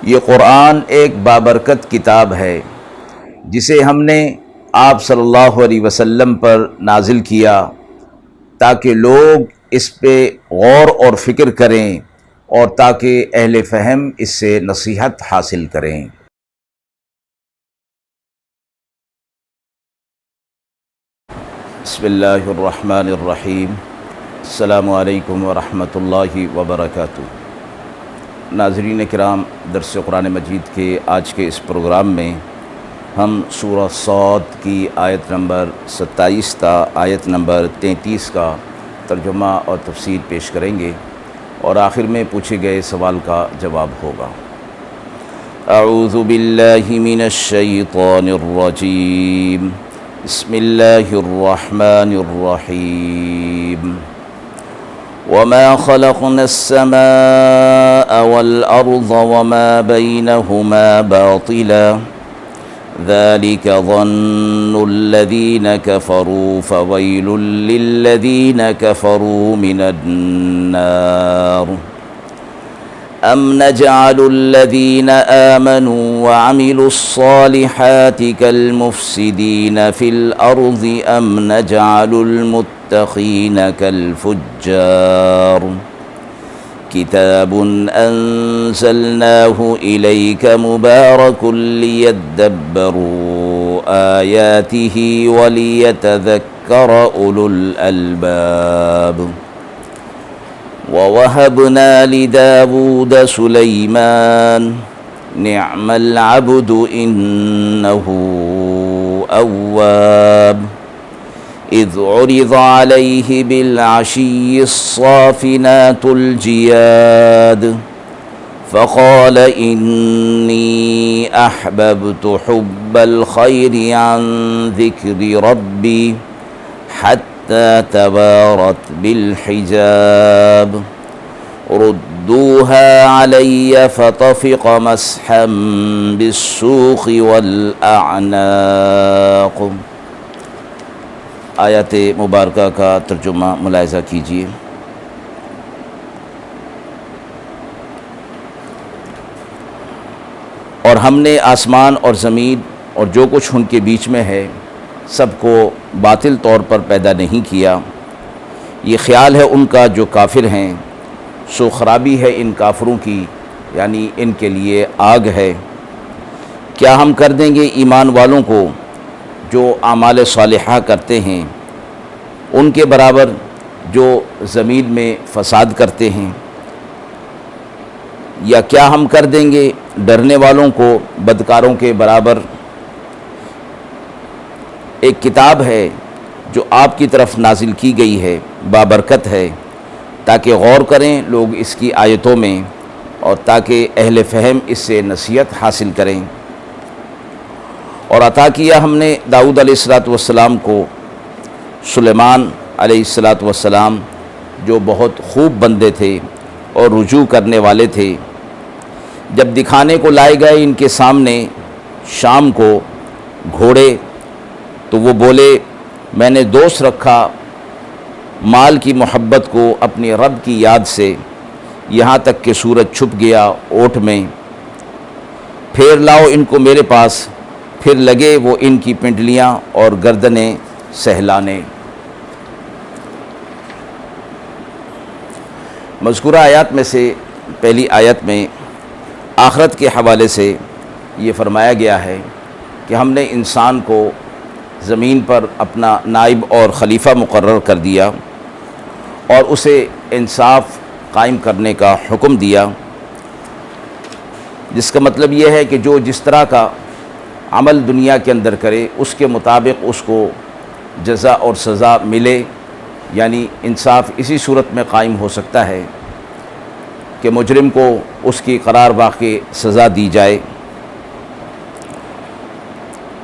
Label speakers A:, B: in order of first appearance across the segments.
A: یہ قرآن ایک بابرکت کتاب ہے جسے ہم نے آپ صلی اللہ علیہ وسلم پر نازل کیا تاکہ لوگ اس پہ غور اور فکر کریں اور تاکہ اہل فہم اس سے نصیحت حاصل کریں۔ بسم اللہ الرحمن الرحیم۔ السلام علیکم ورحمۃ اللہ وبرکاتہ۔ ناظرین کرام، درس قرآن مجید کے آج کے اس پروگرام میں ہم سورہ صاد کی آیت نمبر 27 تا آیت نمبر 33 کا ترجمہ اور تفسیر پیش کریں گے اور آخر میں پوچھے گئے سوال کا جواب ہوگا۔ اعوذ باللہ من الشیطان الرجیم، بسم اللہ الرحمن الرحیم۔ وما خلقنا السماء والأرض وما بينهما باطلا ذلك ظن الذين كفروا فويل للذين كفروا من النار أم نجعل الذين آمنوا وعملوا الصالحات كالمفسدين في الأرض أم نجعل المتقين كالفجار كتاب أنزلناه إليك مبارك ليدبروا آياته وليتذكر أولو الألباب ووهبنا لداود سليمان نعم العبد إنه أواب إذ عرض عليه بالعشي الصافنات الجياد فقال إني أحببت حب الخير عن ذكر ربي حتى توارت بالحجاب ردوها علي فطفق مسحا بالسوق والأعناق۔ آیات مبارکہ کا ترجمہ ملاحظہ کیجیے۔ اور ہم نے آسمان اور زمین اور جو کچھ ان کے بیچ میں ہے سب کو باطل طور پر پیدا نہیں کیا۔ یہ خیال ہے ان کا جو کافر ہیں، سو خرابی ہے ان کافروں کی، یعنی ان کے لیے آگ ہے۔ کیا ہم کر دیں گے ایمان والوں کو جو اعمال صالحہ کرتے ہیں ان کے برابر جو زمین میں فساد کرتے ہیں؟ یا کیا ہم کر دیں گے ڈرنے والوں کو بدکاروں کے برابر؟ ایک کتاب ہے جو آپ کی طرف نازل کی گئی ہے، بابرکت ہے، تاکہ غور کریں لوگ اس کی آیتوں میں اور تاکہ اہل فہم اس سے نصیحت حاصل کریں۔ اور عطا کیا ہم نے داؤد علیہ السلام کو سلیمان علیہ السلام جو بہت خوب بندے تھے اور رجوع کرنے والے تھے۔ جب دکھانے کو لائے گئے ان کے سامنے شام کو گھوڑے تو وہ بولے میں نے دوست رکھا مال کی محبت کو اپنے رب کی یاد سے، یہاں تک کہ سورج چھپ گیا اوٹ میں، پھر لاؤ ان کو میرے پاس۔ پھر لگے وہ ان کی پنڈلیاں اور گردنیں سہلانے۔ مذکورہ آیات میں سے پہلی آیت میں آخرت کے حوالے سے یہ فرمایا گیا ہے کہ ہم نے انسان کو زمین پر اپنا نائب اور خلیفہ مقرر کر دیا اور اسے انصاف قائم کرنے کا حکم دیا، جس کا مطلب یہ ہے کہ جو جس طرح کا عمل دنیا کے اندر کرے اس کے مطابق اس کو جزا اور سزا ملے، یعنی انصاف اسی صورت میں قائم ہو سکتا ہے کہ مجرم کو اس کی قرار واقع سزا دی جائے۔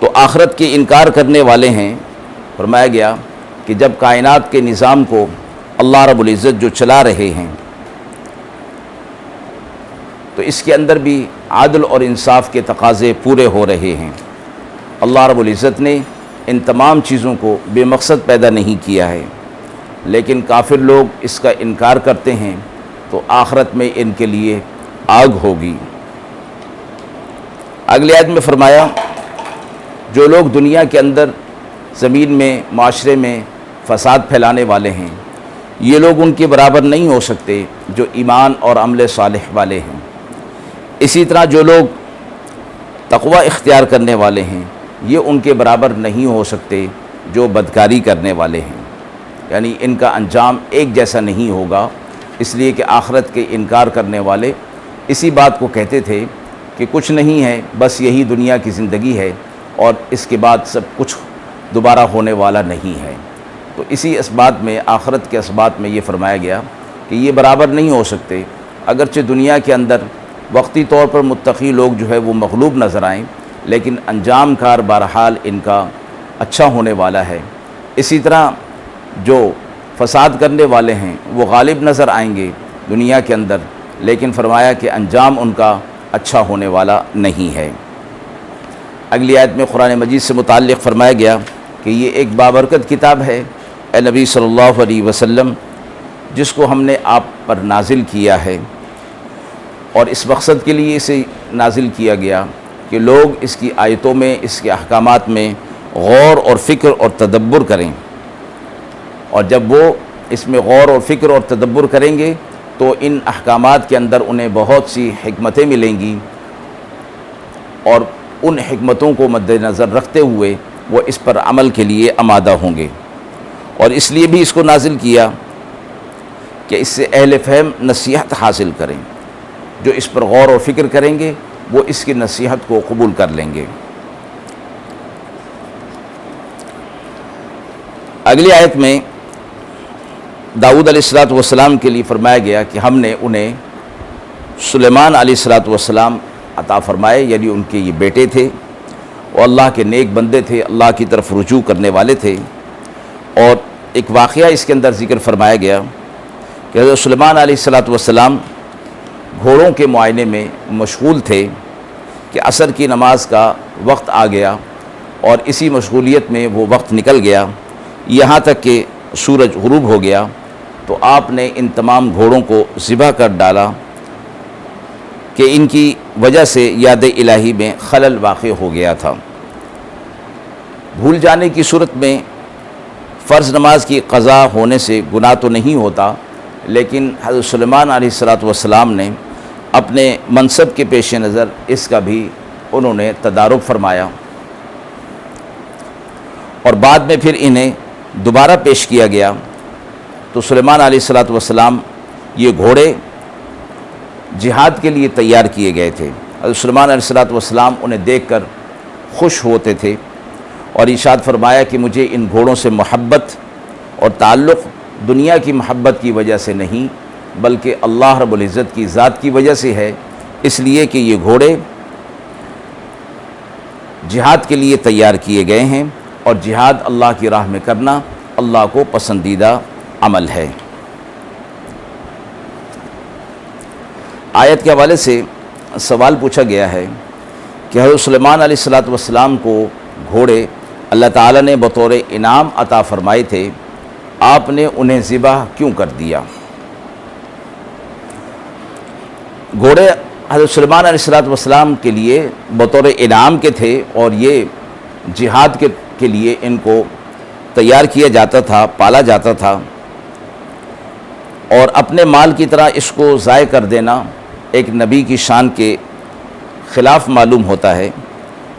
A: تو آخرت کے انکار کرنے والے ہیں، فرمایا گیا کہ جب کائنات کے نظام کو اللہ رب العزت جو چلا رہے ہیں تو اس کے اندر بھی عدل اور انصاف کے تقاضے پورے ہو رہے ہیں۔ اللہ رب العزت نے ان تمام چیزوں کو بے مقصد پیدا نہیں کیا ہے، لیکن کافر لوگ اس کا انکار کرتے ہیں تو آخرت میں ان کے لیے آگ ہوگی۔ اگلی آیت میں فرمایا جو لوگ دنیا کے اندر زمین میں معاشرے میں فساد پھیلانے والے ہیں یہ لوگ ان کے برابر نہیں ہو سکتے جو ایمان اور عمل صالح والے ہیں۔ اسی طرح جو لوگ تقوی اختیار کرنے والے ہیں یہ ان کے برابر نہیں ہو سکتے جو بدکاری کرنے والے ہیں، یعنی ان کا انجام ایک جیسا نہیں ہوگا، اس لیے کہ آخرت کے انکار کرنے والے اسی بات کو کہتے تھے کہ کچھ نہیں ہے، بس یہی دنیا کی زندگی ہے اور اس کے بعد سب کچھ دوبارہ ہونے والا نہیں ہے۔ تو اسی اسبات میں، آخرت کے اسبات میں یہ فرمایا گیا کہ یہ برابر نہیں ہو سکتے، اگرچہ دنیا کے اندر وقتی طور پر متقی لوگ جو ہے وہ مغلوب نظر آئیں، لیکن انجام کار بہرحال ان کا اچھا ہونے والا ہے۔ اسی طرح جو فساد کرنے والے ہیں وہ غالب نظر آئیں گے دنیا کے اندر، لیکن فرمایا کہ انجام ان کا اچھا ہونے والا نہیں ہے۔ اگلی آیت میں قرآن مجید سے متعلق فرمایا گیا کہ یہ ایک بابرکت کتاب ہے اے نبی صلی اللہ علیہ وسلم، جس کو ہم نے آپ پر نازل کیا ہے، اور اس مقصد کے لیے اسے نازل کیا گیا کہ لوگ اس کی آیتوں میں، اس کے احکامات میں غور اور فکر اور تدبر کریں، اور جب وہ اس میں غور اور فکر اور تدبر کریں گے تو ان احکامات کے اندر انہیں بہت سی حکمتیں ملیں گی، اور ان حکمتوں کو مد نظر رکھتے ہوئے وہ اس پر عمل کے لیے آمادہ ہوں گے۔ اور اس لیے بھی اس کو نازل کیا کہ اس سے اہل فہم نصیحت حاصل کریں، جو اس پر غور و فکر کریں گے وہ اس کی نصیحت کو قبول کر لیں گے۔ اگلی آیت میں داؤد علیہ السلام کے لیے فرمایا گیا کہ ہم نے انہیں سلیمان علیہ السلام عطا فرمائے، یعنی ان کے یہ بیٹے تھے اور اللہ کے نیک بندے تھے، اللہ کی طرف رجوع کرنے والے تھے۔ اور ایک واقعہ اس کے اندر ذکر فرمایا گیا کہ حضرت سلیمان علیہ السلام گھوڑوں کے معائنے میں مشغول تھے کہ عصر کی نماز کا وقت آ گیا، اور اسی مشغولیت میں وہ وقت نکل گیا یہاں تک کہ سورج غروب ہو گیا، تو آپ نے ان تمام گھوڑوں کو ذبح کر ڈالا کہ ان کی وجہ سے یاد الہی میں خلل واقع ہو گیا تھا۔ بھول جانے کی صورت میں فرض نماز کی قضا ہونے سے گناہ تو نہیں ہوتا، لیکن حضرت سلیمان علیہ السلام نے اپنے منصب کے پیش نظر اس کا بھی انہوں نے تدارک فرمایا، اور بعد میں پھر انہیں دوبارہ پیش کیا گیا۔ تو سلیمان علیہ السلام یہ گھوڑے جہاد کے لیے تیار کیے گئے تھے۔ حضرت سلیمان علیہ السلام انہیں دیکھ کر خوش ہوتے تھے، اور ارشاد فرمایا کہ مجھے ان گھوڑوں سے محبت اور تعلق دنیا کی محبت کی وجہ سے نہیں، بلکہ اللہ رب العزت کی ذات کی وجہ سے ہے، اس لیے کہ یہ گھوڑے جہاد کے لیے تیار کیے گئے ہیں، اور جہاد اللہ کی راہ میں کرنا اللہ کو پسندیدہ عمل ہے۔ آیت کے حوالے سے سوال پوچھا گیا ہے کہ حضرت سلیمان علیہ السلام کو گھوڑے اللہ تعالیٰ نے بطور انعام عطا فرمائے تھے، آپ نے انہیں ذبح کیوں کر دیا؟ گھوڑے حضرت سلیمان علیہ السلام کے لیے بطور انعام کے تھے، اور یہ جہاد کے لیے ان کو تیار کیا جاتا تھا، پالا جاتا تھا، اور اپنے مال کی طرح اس کو ضائع کر دینا ایک نبی کی شان کے خلاف معلوم ہوتا ہے۔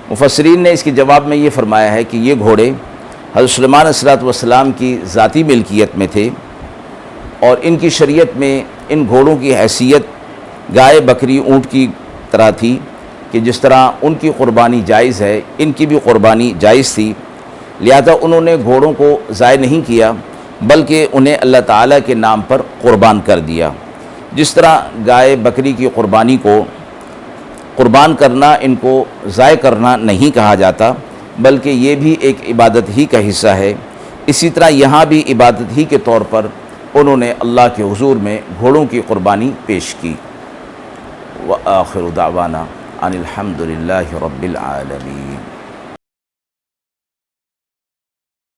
A: مفسرین نے اس کے جواب میں یہ فرمایا ہے کہ یہ گھوڑے حضرت سلیمان علیہ السلام کی ذاتی ملکیت میں تھے، اور ان کی شریعت میں ان گھوڑوں کی حیثیت گائے بکری اونٹ کی طرح تھی کہ جس طرح ان کی قربانی جائز ہے ان کی بھی قربانی جائز تھی، لہذا انہوں نے گھوڑوں کو ضائع نہیں کیا بلکہ انہیں اللہ تعالیٰ کے نام پر قربان کر دیا۔ جس طرح گائے بکری کی قربانی کو قربان کرنا ان کو ضائع کرنا نہیں کہا جاتا، بلکہ یہ بھی ایک عبادت ہی کا حصہ ہے، اسی طرح یہاں بھی عبادت ہی کے طور پر انہوں نے اللہ کے حضور میں گھوڑوں کی قربانی پیش کی۔ وآخر دعوانا ان الحمد للہ رب العالمین۔